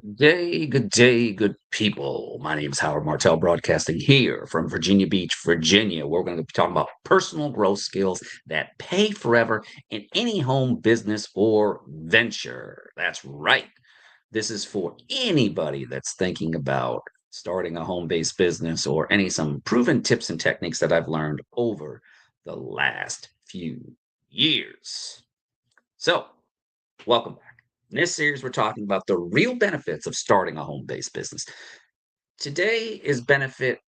Good day, good people. My name is Howard Martell, broadcasting here from Virginia Beach, Virginia. We're going to be talking about personal growth skills that pay forever in any home business or venture. That's right. This is for anybody that's thinking about starting a home-based business or some proven tips and techniques that I've learned over the last few years. So, welcome back. In this series, we're talking about the real benefits of starting a home based business. Today is benefit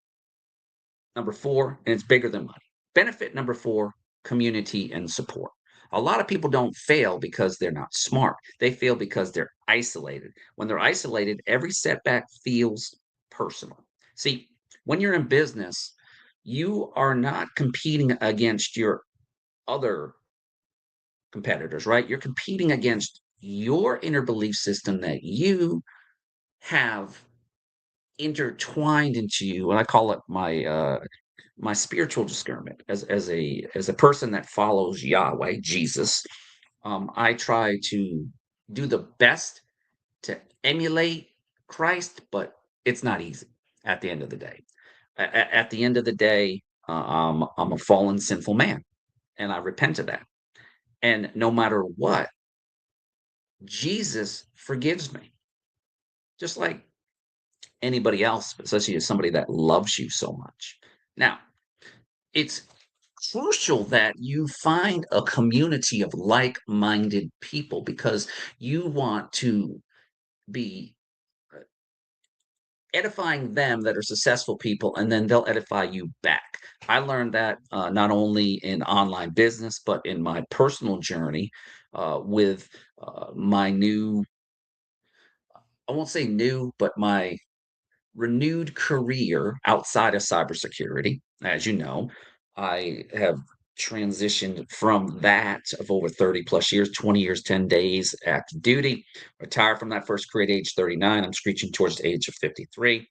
number four, and it's bigger than money. Benefit number four, community and support. A lot of people don't fail because they're not smart. They fail because they're isolated. When they're isolated, every setback feels personal. See, when you're in business, you are not competing against your other competitors, right? You're competing against your inner belief system that you have intertwined into you, and I call it my spiritual discernment as a person that follows Yahweh, Jesus. I try to do the best to emulate Christ, but it's not easy at the end of the day. At the end of the day, I'm a fallen, sinful man, and I repent of that. And no matter what, Jesus forgives me, just like anybody else, especially as somebody that loves you so much. Now, it's crucial that you find a community of like-minded people because you want to be edifying them that are successful people, and then they'll edify you back. I learned that not only in online business, but in my personal journey with my new, I won't say new, but my renewed career outside of cybersecurity. As you know, I have transitioned from that of over 30 plus years, 20 years, 10 days active duty, retired from that first career at age 39. I'm screeching towards the age of 53.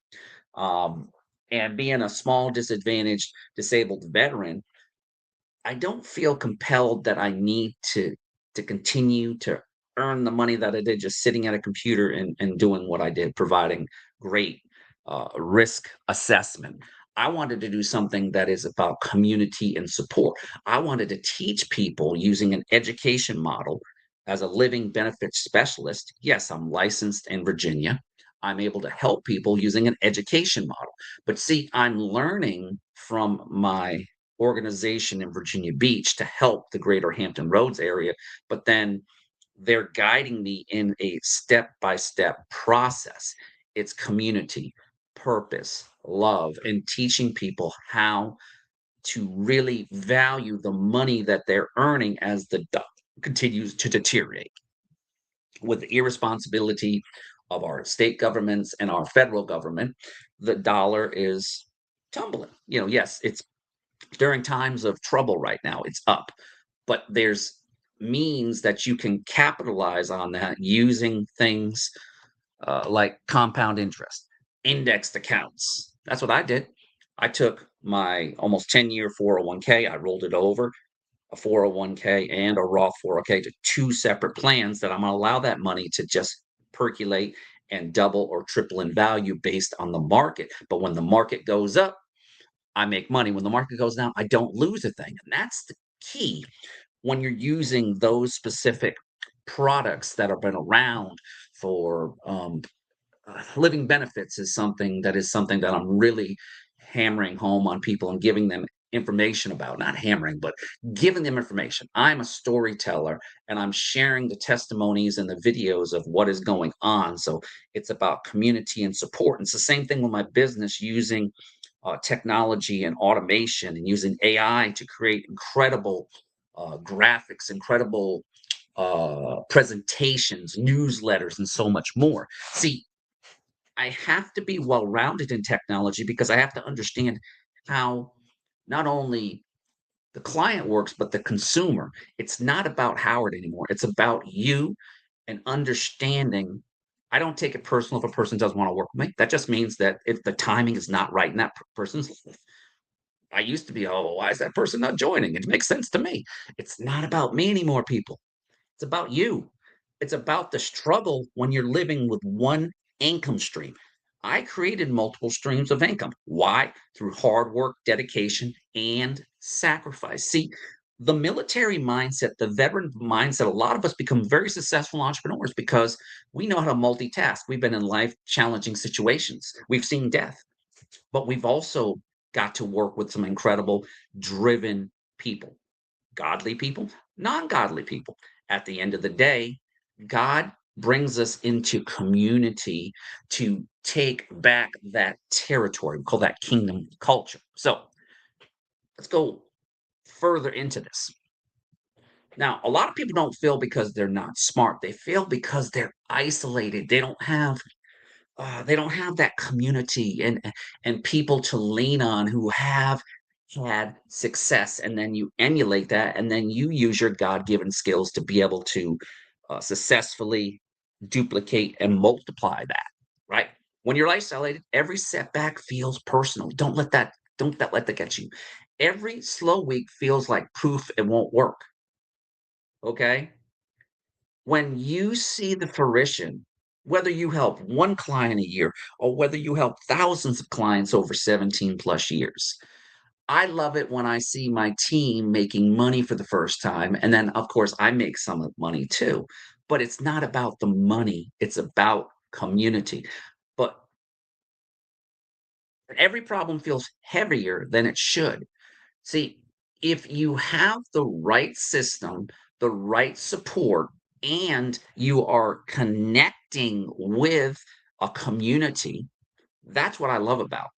Um, and being a small, disadvantaged, disabled veteran, I don't feel compelled that I need to continue to earn the money that I did just sitting at a computer and doing what I did, providing great risk assessment. I wanted to do something that is about community and support. I wanted to teach people using an education model as a living benefits specialist. Yes, I'm licensed in Virginia. I'm able to help people using an education model. But see, I'm learning from my organization in Virginia Beach to help the greater Hampton Roads area, but then they're guiding me in a step-by-step process. It's community, purpose, love, and teaching people how to really value the money that they're earning as the continues to deteriorate. With the irresponsibility of our state governments and our federal government, the dollar is tumbling. Yes, it's during times of trouble right now, it's up, but there's means that you can capitalize on that using things like compound interest, indexed accounts. That's what I did. I took my almost 10-year 401k, I rolled it over, a 401k and a Roth 401k to two separate plans that I'm going to allow that money to just percolate and double or triple in value based on the market. But when the market goes up, I make money. When the market goes down, I don't lose a thing. And that's the key when you're using those specific products that have been around for living benefits is something that I'm really hammering home on people and giving them information about, not hammering, but giving them information. I'm a storyteller and I'm sharing the testimonies and the videos of what is going on. So it's about community and support. And it's the same thing with my business using technology and automation and using AI to create incredible graphics, incredible presentations, newsletters, and so much more. See, I have to be well rounded in technology because I have to understand how not only the client works, but the consumer. It's not about Howard anymore. It's about you and understanding. I don't take it personal if a person doesn't want to work with me. That just means that if the timing is not right in that person's life. I used to be, oh, why is that person not joining? It makes sense to me. It's not about me anymore, people. It's about you. It's about the struggle when you're living with one income stream. I created multiple streams of income. Why? Through hard work, dedication, and sacrifice. See, the military mindset, the veteran mindset, a lot of us become very successful entrepreneurs because we know how to multitask. We've been in life challenging situations. We've seen death, but we've also got to work with some incredible, driven people, godly people, non godly people. At the end of the day, God brings us into community to take back that territory. We call that kingdom culture. So let's go further into this. Now, a lot of people don't fail because they're not smart. They fail because they're isolated. They don't have that community and people to lean on who have had success, and then you emulate that, and then you use your god-given skills to be able to successfully duplicate and multiply that, right? When you're isolated, every setback feels personal. Don't let that get you. Every slow week feels like proof it won't work. Okay, when you see the fruition, whether you help one client a year or whether you help thousands of clients over 17 plus years, I love it when I see my team making money for the first time. And then, of course, I make some of the money too. But it's not about the money, it's about community. But every problem feels heavier than it should. See, if you have the right system, the right support, and you are connecting with a community, that's what I love about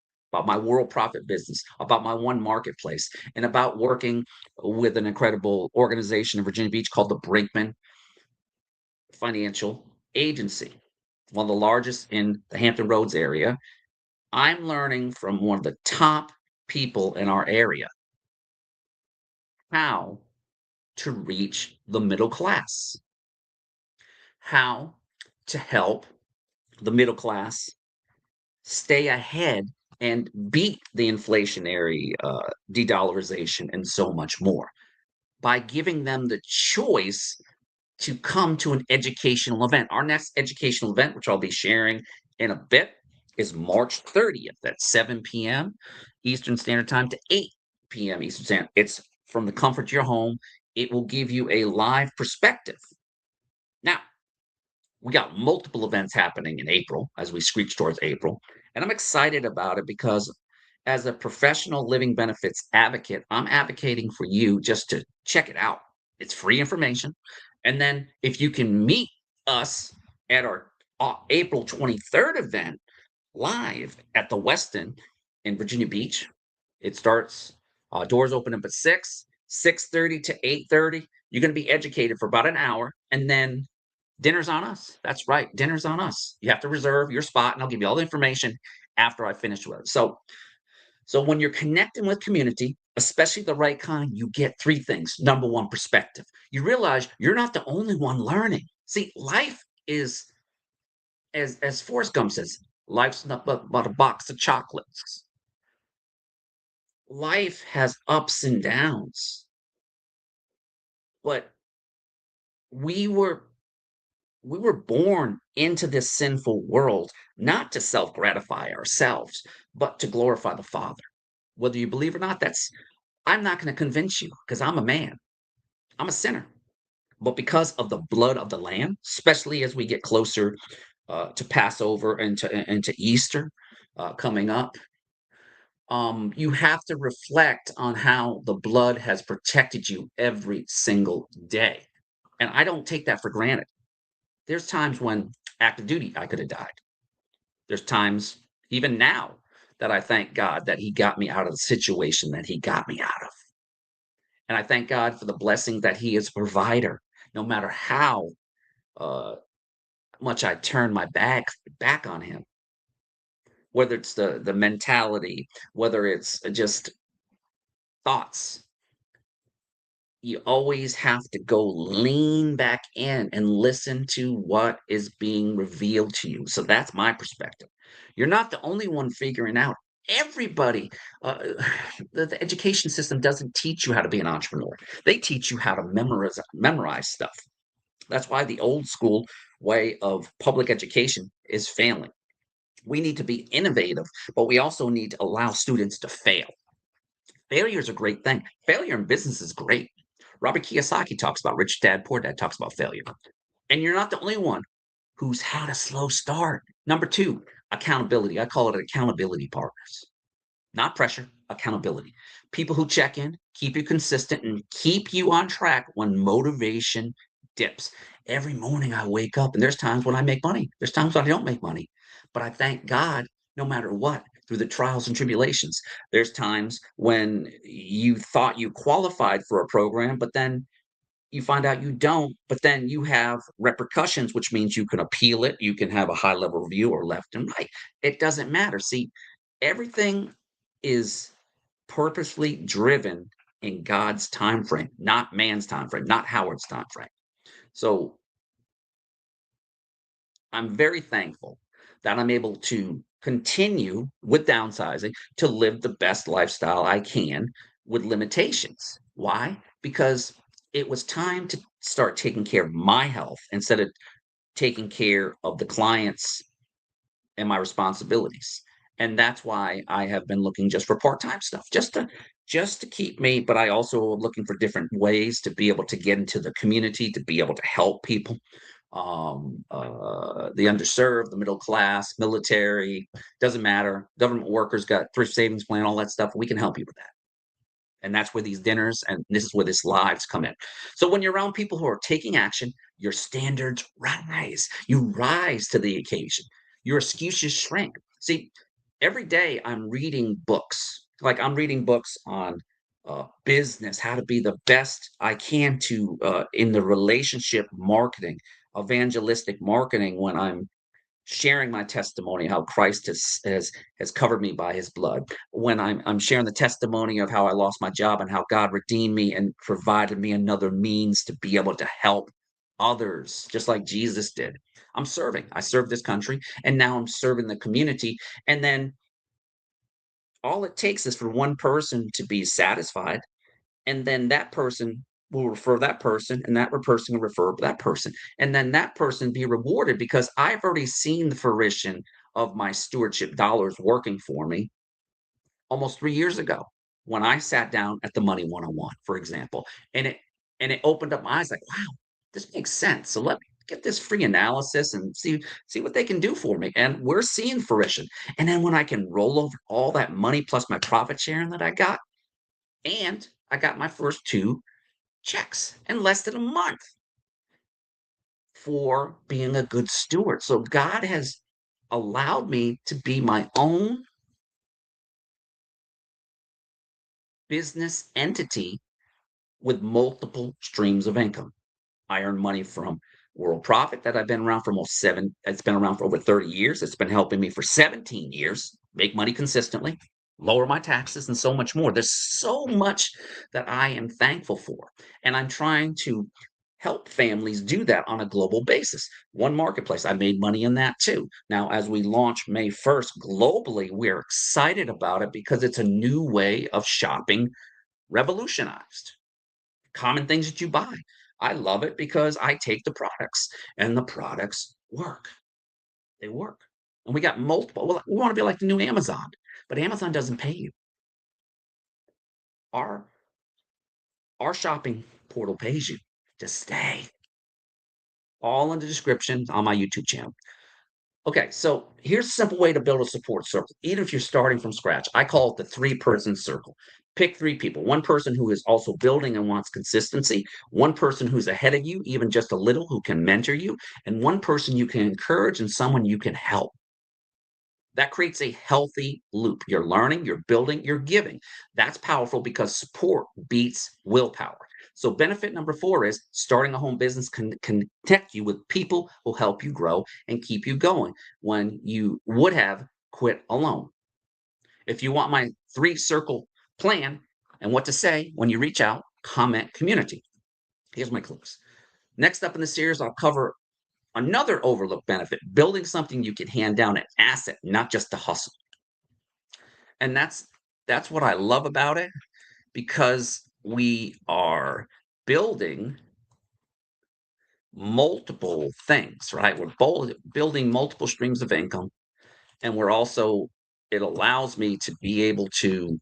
my world profit business, about my one marketplace, and about working with an incredible organization in Virginia Beach called the Brinkman Financial Agency, one of the largest in the Hampton Roads area. I'm learning from one of the top people in our area how to reach the middle class, how to help the middle class stay ahead and beat the inflationary de-dollarization and so much more by giving them the choice to come to an educational event. Our next educational event, which I'll be sharing in a bit, is March 30th at 7 p.m. Eastern Standard Time to 8 p.m. Eastern Standard. It's from the comfort of your home. It will give you a live perspective. Now, we got multiple events happening in April as we screech towards April. And I'm excited about it because as a professional living benefits advocate, I'm advocating for you just to check it out. It's free information. And then if you can meet us at our April 23rd event live at the Westin in Virginia Beach, it starts, doors open up at 6:30 to 8:30. You're going to be educated for about an hour. And then dinner's on us. That's right. Dinner's on us. You have to reserve your spot, and I'll give you all the information after I finish with it. So when you're connecting with community, especially the right kind, you get three things. Number one, perspective. You realize you're not the only one learning. See, life is, as Forrest Gump says, life's not but a box of chocolates. Life has ups and downs, but we were we were born into this sinful world not to self gratify ourselves, but to glorify the Father. Whether you believe or not, I'm not going to convince you because I'm a man, I'm a sinner. But because of the blood of the Lamb, especially as we get closer to Passover and to Easter coming up, you have to reflect on how the blood has protected you every single day. And I don't take that for granted. There's times when active duty, I could have died. There's times, even now, that I thank God that He got me out of the situation that He got me out of. And I thank God for the blessing that He is a provider, no matter how uh, much I turn my back on Him. Whether it's the mentality, whether it's just thoughts, you always have to go lean back in and listen to what is being revealed to you. So that's my perspective. You're not the only one figuring out. Everybody, uh, the education system doesn't teach you how to be an entrepreneur. They teach you how to memorize stuff. That's why the old school way of public education is failing. We need to be innovative, but we also need to allow students to fail. Failure is a great thing. Failure in business is great. Robert Kiyosaki talks about Rich Dad, Poor Dad talks about failure. And you're not the only one who's had a slow start. Number two, accountability. I call it accountability partners. Not pressure, accountability. People who check in, keep you consistent, and keep you on track when motivation dips. Every morning I wake up, and there's times when I make money. There's times when I don't make money. But I thank God no matter what, through the trials and tribulations. There's times when you thought you qualified for a program, but then you find out you don't, but then you have repercussions, which means you can appeal it. You can have a high level review or left and right. It doesn't matter. See, everything is purposely driven in God's time frame, not man's time frame, not Howard's time frame. So I'm very thankful that I'm able to continue with downsizing to live the best lifestyle I can with limitations. Why? Because it was time to start taking care of my health instead of taking care of the clients and my responsibilities. And that's why I have been looking just for part-time stuff, just to keep me, but I also am looking for different ways to be able to get into the community, to be able to help people, the underserved, the middle class, military, doesn't matter. Government workers got thrift savings plan, all that stuff. We can help you with that. And that's where these dinners and this is where this lives come in. So when you're around people who are taking action, your standards rise. You rise to the occasion. Your excuses shrink. See, every day I'm reading books. Like I'm reading books on business, how to be the best I can to in the relationship marketing, evangelistic marketing when I'm sharing my testimony how Christ has covered me by his blood. When I'm sharing the testimony of how I lost my job and how God redeemed me and provided me another means to be able to help others, just like Jesus did. I'm serving. I served this country and now I'm serving the community. And then all it takes is for one person to be satisfied and then that person will refer that person and that person will refer that person and then that person be rewarded because I've already seen the fruition of my stewardship dollars working for me almost 3 years ago when I sat down at the money 101, for example, and it opened up my eyes like, wow, this makes sense, so let me get this free analysis and see what they can do for me, and we're seeing fruition. And then when I can roll over all that money plus my profit sharing that I got, and I got my first two checks in less than a month for being a good steward. So God has allowed me to be my own business entity with multiple streams of income. I earn money from World Profit that I've been around for almost it's been around for over 30 years. It's been helping me for 17 years, make money consistently, lower my taxes, and so much more. There's so much that I am thankful for. And I'm trying to help families do that on a global basis. One marketplace, I made money in that too. Now, as we launch May 1st globally, we're excited about it because it's a new way of shopping revolutionized common things that you buy. I love it because I take the products and the products work. They work. And we got multiple. Well, we want to be like the new Amazon, but Amazon doesn't pay you. Our our shopping portal pays you to stay. All in the description on my YouTube channel. Okay, so here's a simple way to build a support circle, even if you're starting from scratch. I call it the three-person circle. Pick three people. One person who is also building and wants consistency, one person who's ahead of you, even just a little, who can mentor you, and one person you can encourage and someone you can help. That creates a healthy loop. You're learning, you're building, you're giving. That's powerful because support beats willpower. So, benefit number four is starting a home business can connect you with people who help you grow and keep you going when you would have quit alone. If you want my three circle plan and what to say when you reach out, comment community. Here's my clues. Next up in the series, I'll cover another overlooked benefit building something you can hand down an asset, not just a hustle. And that's what I love about it because we are building multiple things, right? We're building multiple streams of income, and we're also, it allows me to be able to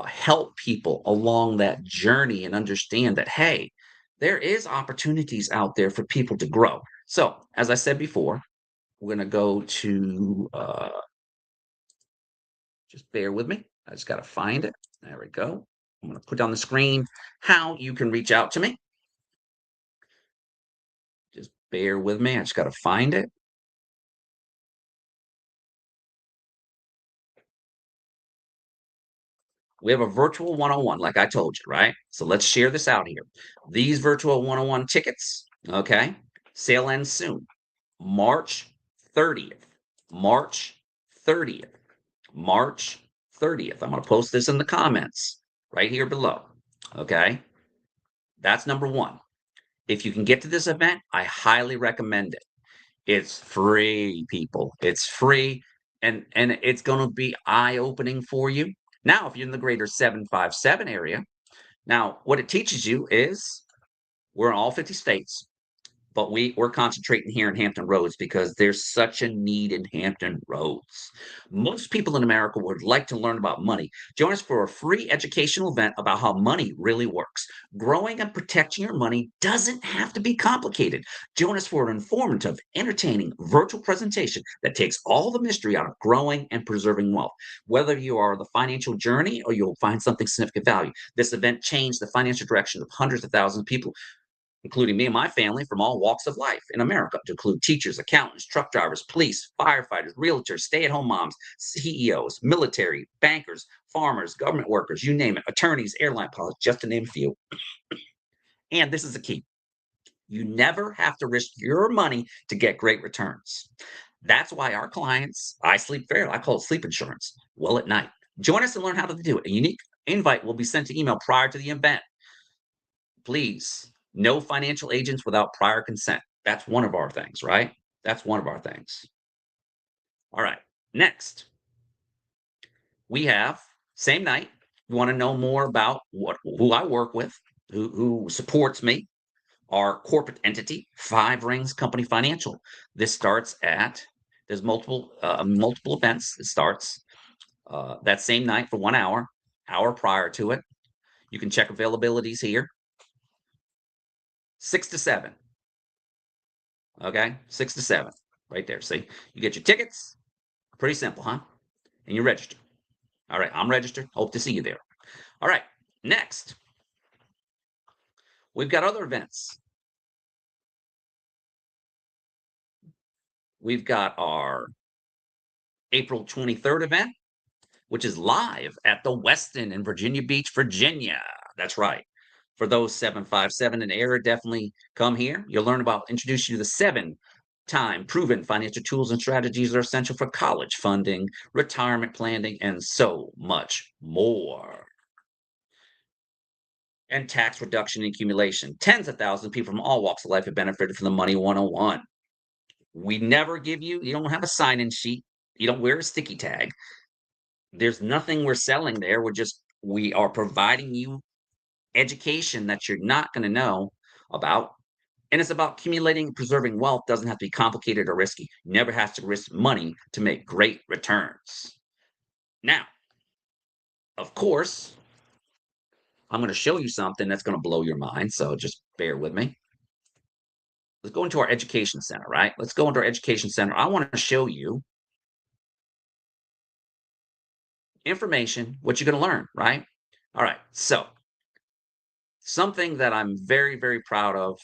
help people along that journey and understand that, hey, there is opportunities out there for people to grow. So, as I said before, we're going to go to, just bear with me. I just got to find it. There we go. I'm going to put on the screen how you can reach out to me. Just bear with me. I just got to find it. We have a virtual one-on-one, like I told you, right? So let's share this out here. These virtual one-on-one tickets, okay? Sale ends soon. March 30th. March 30th. March 30th. I'm going to post this in the comments right here below. Okay? That's number one. If you can get to this event, I highly recommend it. It's free, people. It's free, and it's going to be eye-opening for you. Now, if you're in the greater 757 area, now what it teaches you is we're in all 50 states. But we're concentrating here in Hampton Roads because there's such a need in Hampton Roads. Most people in America would like to learn about money. Join us for a free educational event about how money really works. Growing and protecting your money doesn't have to be complicated. Join us for an informative, entertaining virtual presentation that takes all the mystery out of growing and preserving wealth. Whether you are on the financial journey or you'll find something significant value, this event changed the financial direction of hundreds of thousands of people, including me and my family from all walks of life in America, to include teachers, accountants, truck drivers, police, firefighters, realtors, stay-at-home moms, CEOs, military, bankers, farmers, government workers, you name it, attorneys, airline pilots, just to name a few. And this is the key. You never have to risk your money to get great returns. That's why our clients, I sleep fair, I call it sleep insurance, well at night. Join us and learn how to do it. A unique invite will be sent to email prior to the event. Please, no financial agents without prior consent. That's one of our things, right? That's one of our things. All right. Next, we have same night. You want to know more about who I work with, who supports me, our corporate entity, Five Rings Company Financial. This starts at, there's multiple events. It starts that same night for 1 hour, hour prior to it. You can check availabilities here. 6 to 7. Okay, 6 to 7, right there. See, you get your tickets. Pretty simple, huh? And you register. All right, I'm registered. Hope to see you there. All right, next, we've got other events. We've got our April 23rd event, which is live at the Westin in Virginia Beach, Virginia. That's right. For those 757 in the area, definitely come here. You'll learn about, introduce you to the 7-time proven financial tools and strategies that are essential for college funding, retirement planning, and so much more. And tax reduction and accumulation. Tens of thousands of people from all walks of life have benefited from the Money 101. We never give you, you don't have a sign-in sheet. You don't wear a sticky tag. There's nothing we're selling there. We are providing you education that you're not going to know about. And it's about accumulating and preserving wealth. Doesn't have to be complicated or risky. You never have to risk money to make great returns. Now, of course, I'm going to show you something that's going to blow your mind. So just bear with me. Let's go into our education center, right? Let's go into our education center. I want to show you information, what you're going to learn, right? All right. So something that I'm very, very proud of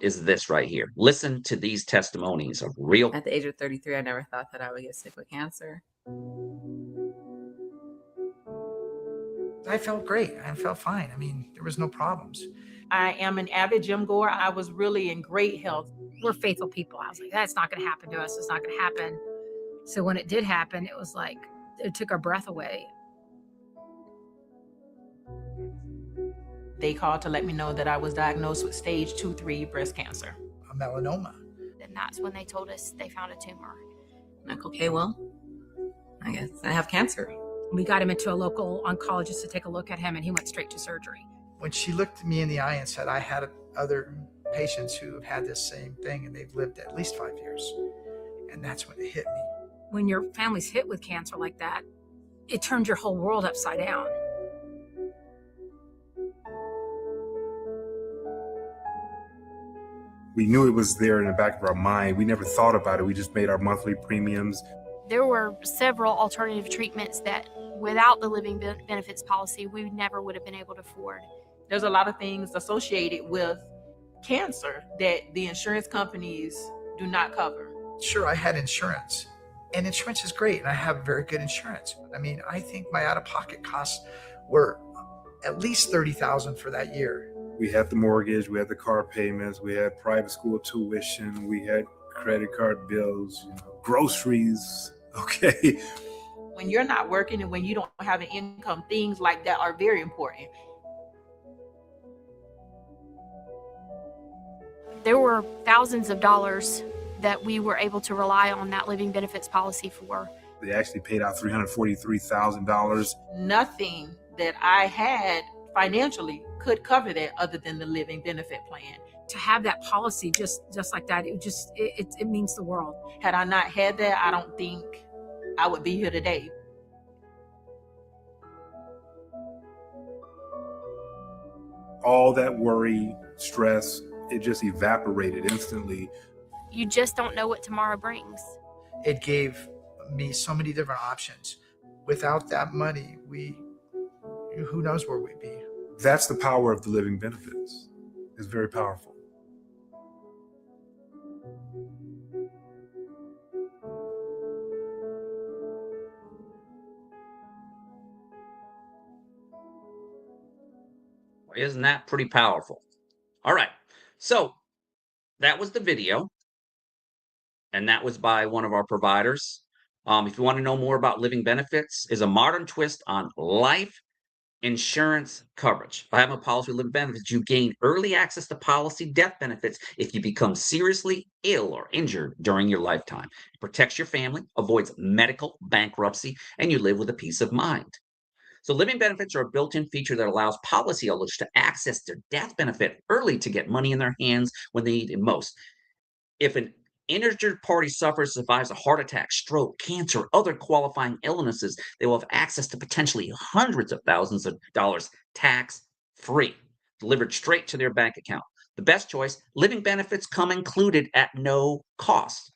is this right here. Listen to these testimonies of real. At the age of 33, I never thought that I would get sick with cancer. I felt great. I felt fine. I mean, there was no problems. I am an avid gym goer. I was really in great health. We're faithful people. I was like, that's not going to happen to us. It's not going to happen. So when it did happen, it was like, it took our breath away. They called to let me know that I was diagnosed with stage 2-3 breast cancer. A melanoma. And that's when they told us they found a tumor. I'm like, okay, well, I guess I have cancer. We got him into a local oncologist to take a look at him, and he went straight to surgery. When she looked me in the eye and said I had other patients who have had this same thing and they've lived at least 5 years. And that's when it hit me. When your family's hit with cancer like that, it turns your whole world upside down. We knew it was there in the back of our mind. We never thought about it. We just made our monthly premiums. There were several alternative treatments that without the living benefits policy, we never would have been able to afford. There's a lot of things associated with cancer that the insurance companies do not cover. Sure, I had insurance, and insurance is great, and I have very good insurance. I mean, I think my out-of-pocket costs were at least $30,000 for that year. We had the mortgage, we had the car payments, we had private school tuition, we had credit card bills, groceries. Okay. When you're not working and when you don't have an income, things like that are very important. There were thousands of dollars that we were able to rely on that living benefits policy for. They actually paid out $343,000. Nothing that I had financially could cover that other than the living benefit plan. To have that policy just like that, it means the world. Had I not had that, I don't think I would be here today. All that worry, stress, it just evaporated instantly. You just don't know what tomorrow brings. It gave me so many different options. Without that money, who knows where we'd be. That's the power of the living benefits. It's very powerful. Isn't that pretty powerful? All right. So that was the video. And that was by one of our providers. If you want to know more about living benefits, is a modern twist on life insurance coverage. By having a policy with living benefits, you gain early access to policy death benefits if you become seriously ill or injured during your lifetime. It protects your family, avoids medical bankruptcy, and you live with a peace of mind. So living benefits are a built-in feature that allows policyholders to access their death benefit early to get money in their hands when they need it most. If an injured party suffers, survives a heart attack, stroke, cancer, or other qualifying illnesses, they will have access to potentially hundreds of thousands of dollars tax-free, delivered straight to their bank account. The best choice, living benefits come included at no cost.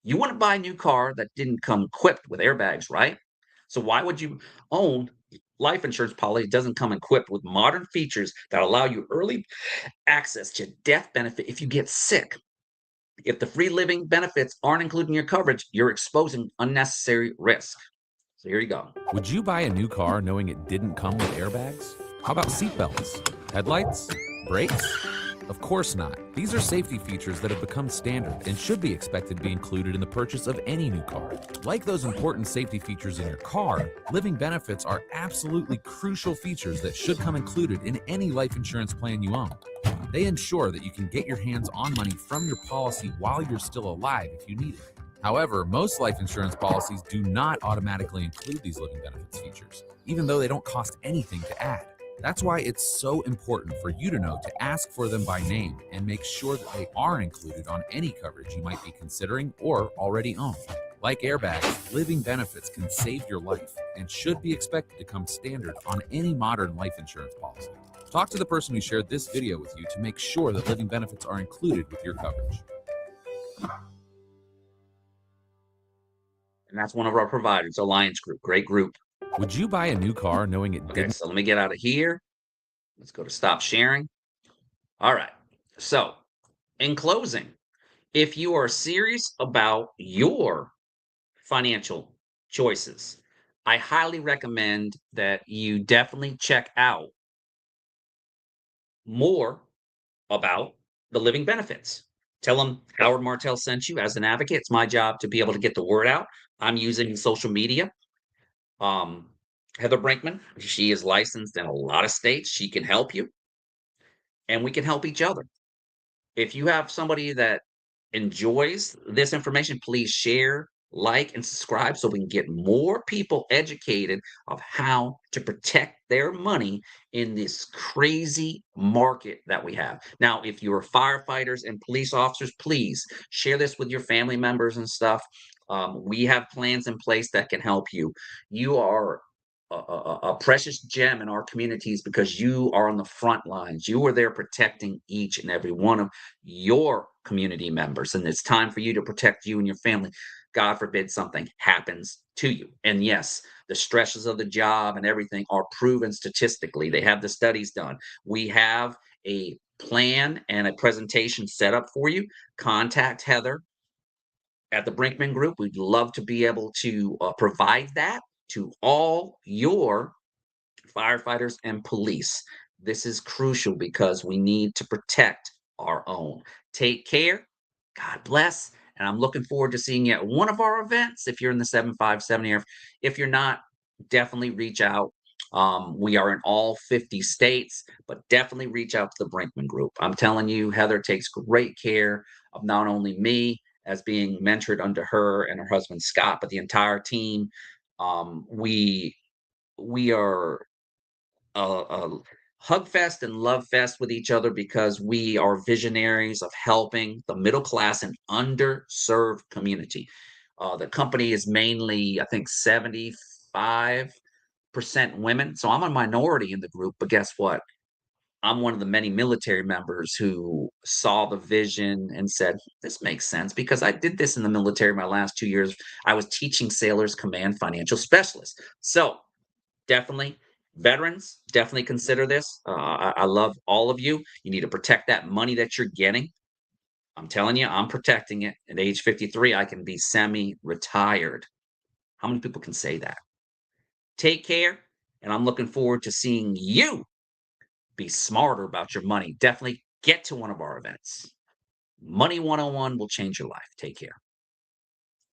You wouldn't buy a new car that didn't come equipped with airbags, right? So why would you own life insurance policy that doesn't come equipped with modern features that allow you early access to death benefit if you get sick? If the free living benefits aren't included in your coverage, you're exposing unnecessary risk. So here you go. Would you buy a new car knowing it didn't come with airbags? How about seatbelts? Headlights? Brakes? Of course not. These are safety features that have become standard and should be expected to be included in the purchase of any new car. Like those important safety features in your car, living benefits are absolutely crucial features that should come included in any life insurance plan you own. They ensure that you can get your hands on money from your policy while you're still alive if you need it. However, most life insurance policies do not automatically include these living benefits features, even though they don't cost anything to add. That's why it's so important for you to know to ask for them by name and make sure that they are included on any coverage you might be considering or already own. Like airbags, living benefits can save your life and should be expected to come standard on any modern life insurance policy. Talk to the person who shared this video with you to make sure that living benefits are included with your coverage. And that's one of our providers, Alliance Group. Great group. Would you buy a new car knowing it Okay, didn't? so let me get out of here. Let's go to stop sharing. All right. So in closing, if you are serious about your financial choices, I highly recommend that you definitely check out more about the living benefits. Tell them Howard Martell sent you as an advocate. It's my job to be able to get the word out. I'm using social media. Heather Brinkman, she is licensed in a lot of states. She can help you, and we can help each other. If you have somebody that enjoys this information, please share like, and subscribe so we can get more people educated of how to protect their money in this crazy market that we have. Now, if you're firefighters and police officers, please share this with your family members and stuff. We have plans in place that can help you. You are a precious gem in our communities because you are on the front lines. You are there protecting each and every one of your community members. And it's time for you to protect you and your family. God forbid something happens to you. And yes, the stresses of the job and everything are proven statistically. They have the studies done. We have a plan and a presentation set up for you. Contact Heather at the Brinkman Group. We'd love to be able to provide that to all your firefighters and police. This is crucial because we need to protect our own. Take care. God bless. And I'm looking forward to seeing you at one of our events if you're in the 757 area. If you're not, definitely reach out. We are in all 50 states, but definitely reach out to the Brinkman Group. I'm telling you, Heather takes great care of not only me as being mentored under her and her husband Scott, but the entire team. We are a hug fest and love fest with each other because we are visionaries of helping the middle class and underserved community. The company is mainly, I think, 75% women. So I'm a minority in the group, but guess what? I'm one of the many military members who saw the vision and said, this makes sense because I did this in the military my last 2 years. I was teaching sailors command financial specialists. So definitely, veterans, definitely consider this. I love all of you. You need to protect that money that you're getting. I'm telling you, I'm protecting it. At age 53, I can be semi-retired. How many people can say that? Take care, and I'm looking forward to seeing you be smarter about your money. Definitely get to one of our events. Money 101 will change your life. Take care.